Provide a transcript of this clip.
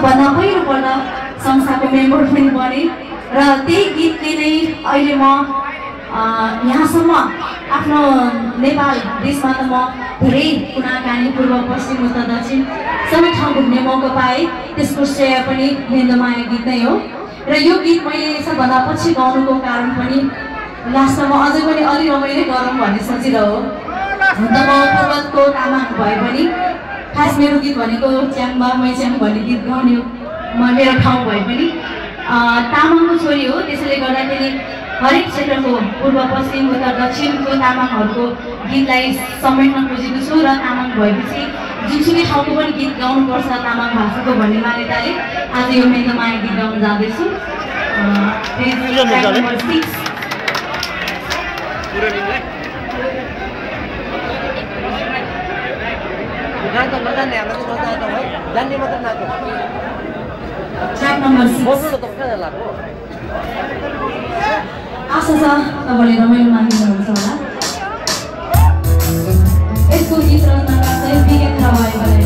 सबभन्दा पहिलोपल्ट संस्थाको मेम्बर पनि बने र त्यही गीतले नै अहिले म यहाँसम्म आफ्नो नेपाल देशमा त म धेरै कुनाकानी पूर्व पश्चिम उत्तर दक्षिण सबै ठाउँ घुम्ने मौका पाएँ। त्यसको श्रेय पनि मेन्दमाया गीत नै हो र यो गीत मैले सबभन्दा पछि गाउनुको कारण पनि लास्टमा अझै पनि अलि रमाइलो गरौँ भन्ने सोचिरहो। हुन त म पूर्वजको तामाङ भए पनि खास मेरो गीत भनेको च्याङबा मैच्याङ भन्ने गीत गाउने मेरो ठाउँ भए पनि तामाङको छोरी हो। त्यसैले गर्दाखेरि हरेक क्षेत्रको पूर्व पश्चिम उत्तर दक्षिणको तामाङहरूको गीतलाई समेट्न खोजेको छु र तामाङ भएपछि जुनसुकै ठाउँको पनि गीत गाउनुपर्छ तामाङ भाषाको भन्ने मान्यताले आज यो मेन्दमाया गीत गाउन जाँदैछु। ट्र्याक नम्बर 6 आशा छ तपाईँले रमाइलो मानिदिनुहुन्छ होला। यसको गीत रचनाकार चाहिँ विकेन्द्र भयो भने